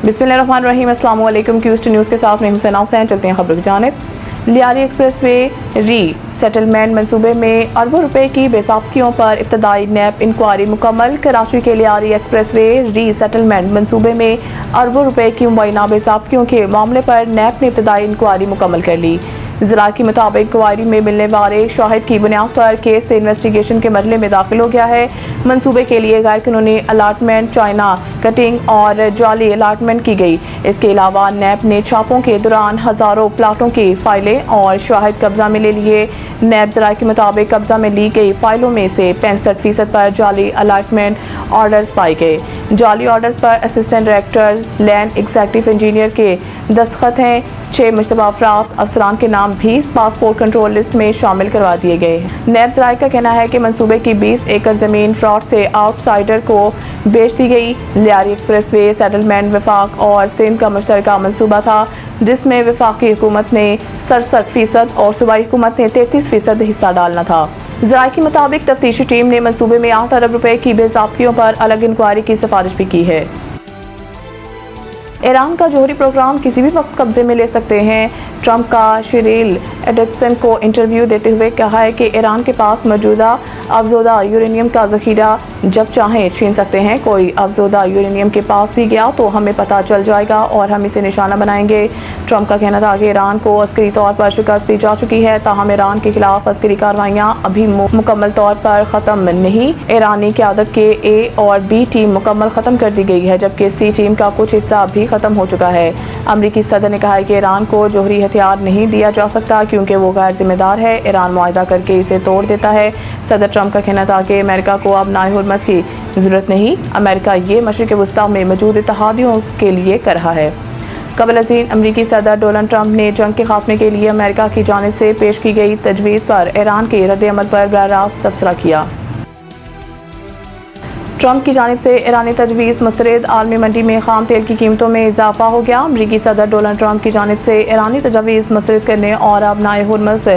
बिस्मिल्लाहिर्रहमानिर्रहीम। अस्सलाम वालेकुम। क्यूस्ट न्यूज़ के साथ मैं हुसैना हुसैन। चलते हैं खबर की जानिब। लियारी एक्सप्रेस वे री सेटलमेंट मंसूबे में अरबों रुपए की बेसाबकियों पर इब्तदाई नैब इंक्वायरी मुकम्मल। कराची के लियारी एक्सप्रेस वे री सेटलमेंट मंसूबे में अरबों रुपए की मुबैना बेसाबकियों के मामले पर नैब ने इब्तदाई इंक्वायरी मुकम्मल कर ली। ज़रा के मुताबिक इंक्वायरी में मिलने वाले शाहिद की बुनियाद पर केस से इन्वेस्टिगेशन के मरहले में दाखिल हो गया है। मंसूबे के लिए गैर कानूनी अलाटमेंट, चाइना कटिंग और जाली अलाटमेंट की गई। इसके अलावा नैब ने छापों के दौरान हज़ारों प्लाटों की फाइलें और शाहिद कब्जा में ले लिए। नैब ज़रा के मुताबिक कब्जा में ली गई फाइलों में से 65% पर जाली अलाटमेंट ऑर्डर्स पाए गए। जाली ऑर्डर्स पर assistant director land executive engineer के दस्तखत हैं। 6 मुश्तबा अफराद अफसरान के नाम भी पासपोर्ट कंट्रोल लिस्ट में शामिल करवा दिए गए हैं। नैब ज़राए का कहना है कि मंसूबे की 20 एकड़ ज़मीन फ्रॉड से आउटसाइडर को बेच दी गई। लियारी एक्सप्रेस वे सेटलमेंट वफाक और सिंध का मुश्तरका मंसूबा था, जिसमें वफाकी हुकूमत ने 67% और सूबाई हुकूमत ने 33% हिस्सा डालना था। ज़राए के मुताबिक तफ्तीशी टीम ने मंसूबे में 8 अरब रुपए की बेज़ाब्तियों पर अलग इंक्वायरी की सिफारिश भी की है। ईरान का जौहरी प्रोग्राम किसी भी वक्त कब्जे में ले सकते हैं। ट्रंप का शिरील एडक्सन को इंटरव्यू देते हुए कहा है कि ईरान के पास मौजूदा अफजोदा यूरेनियम का ज़ख़ीरा जब चाहें छीन सकते हैं। कोई अफजोदा यूरेनियम के पास भी गया तो हमें पता चल जाएगा और हम इसे निशाना बनाएंगे। ट्रंप का कहना था कि ईरान को अस्करी तौर पर शिकस्त दी जा चुकी है, ताहम ईरान के खिलाफ अस्करी कार्रवाइयाँ अभी मुकम्मल तौर पर ख़त्म नहीं। ईरानी क़यादत के ए और बी टीम मुकम्मल ख़त्म कर दी गई है, जबकि सी टीम का कुछ हिस्सा भी ख़त्म हो चुका है। अमरीकी सदर ने कहा है कि ईरान को जौहरी हथियार नहीं दिया जा सकता क्योंकि वो गैर जिम्मेदार है। ईरान मुआहदा करके इसे तोड़ देता है। सदर ट्रंप का कहना था कि अमेरिका को अब नाए हुर्मज़ की ज़रूरत नहीं। अमेरिका ये मशरिक़ वस्ता में मौजूद इत्तेहादियों के लिए कर रहा है। कबल अज़ीम अमरीकी सदर डोनाल्ड ट्रंप ने जंग के खात्मे के लिए अमेरिका की जानिब से पेश की गई तजवीज़ पर ईरान के रद्द-ए-अमल पर बराह रास्त तबसरा किया। ट्रंप की जानिब से ईरानी तजवीज़ मुस्तरद आलमी मंडी में खाम तेल की कीमतों में इजाफा हो गया। अमरीकी सदर डोनाल्ड ट्रंप की जानिब से ईरानी तजवीज़ मुस्तरद करने और अब नाए हुर्मज़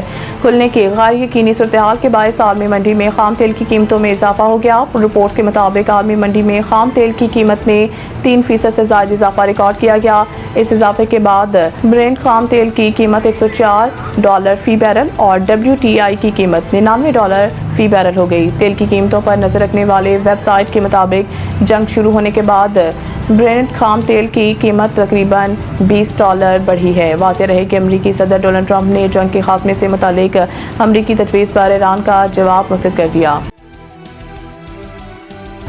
खुलने की गैर यकीनी सूरत-ए-हाल के बायस आलमी मंडी में खाम तेल की कीमतों में इजाफा हो गया। रिपोर्ट्स के मुताबिक आलमी मंडी में खाम तेल की कीमत में 3% से ज़ायद इजाफा रिकॉर्ड किया गया। इस इजाफे के बाद ब्रेंट खाम तेल की कीमत $104 फ़ी बैरल और WTI की कीमत $99 फ़ी बैरल हो गई। तेल की कीमतों पर नजर रखने वाले वेबसाइट के मुताबिक जंग शुरू होने के बाद ब्रेंट खाम तेल की कीमत तकरीबन $20 बढ़ी है। वाज़ेह रहे कि अमरीकी सदर डोनाल्ड ट्रंप ने जंग के खात्मे से मुतालिक अमरीकी तजवीज़ पर ईरान का जवाब मुस्तरद कर दिया।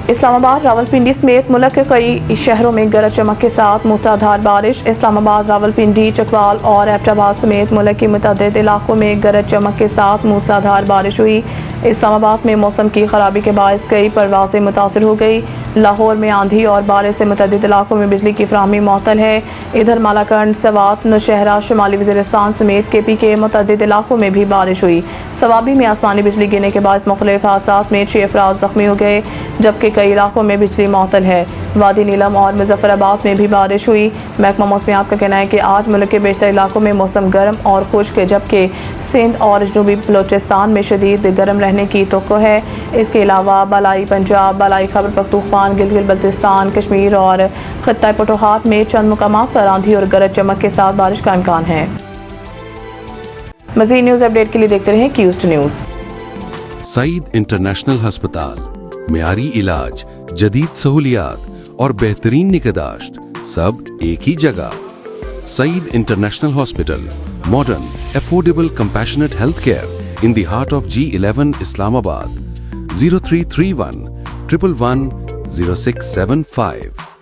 इस्लामाबाद, रावलपिंडी समेत मुल्क के कई शहरों में गरज चमक के साथ मूसलाधार बारिश। इस्लामाबाद, रावलपिंडी, चकवाल और एबटाबाद समेत मुल्क के मुतअद्दिद इलाकों में गरज चमक के साथ मूसलाधार बारिश हुई। इस्लामाबाद में मौसम की खराबी के बायस कई परवाज़ें मुतासर हो गई। लाहौर में आंधी और बारिश से मुतअद्दिद इलाकों में बिजली की फराहमी मुअत्तल है। इधर मालाकंड, सवात, नौशहरा, शुमाली वज़ीरिस्तान समेत KP के मुतअद्दिद इलाकों में भी बारिश हुई। सवाबी में आसमानी बिजली गिरने के बायस मुख्तलिफ हादसात में 6 अफराद ज़ख्मी हो गए, जबकि कई इलाकों में बिजली मुअत्तल है। वादी नीलम और मुजफ्फराबाद में भी बारिश हुई। महकमा मौसमियात का कहना है कि आज मुल्क के बेशतर इलाकों में मौसम गर्म और खुश्क है, जबकि सिंध और जनूबी बलोचिस्तान में शदीद गर्म रहने की तवक्को है। इसके अलावा बालाई पंजाब, बालाई खैबर पख्तूनख्वा, गिलगित बल्तिस्तान, कश्मीर और खित्ता पटोहार में चंद मुकामात पर आंधी और गरज चमक के साथ बारिश का इम्कान है। मज़ीद न्यूज़ अपडेट के लिए देखते रहें क्यूस्ट न्यूज़। सईद इंटरनेशनल हस्पताल, मियारी इलाज, जदीद सहूलियात और बेहतरीन निगहदाश्त सब एक ही जगह। Saeed international hospital, modern, affordable, compassionate health care in the heart of G11 Islamabad. 0331 111 0675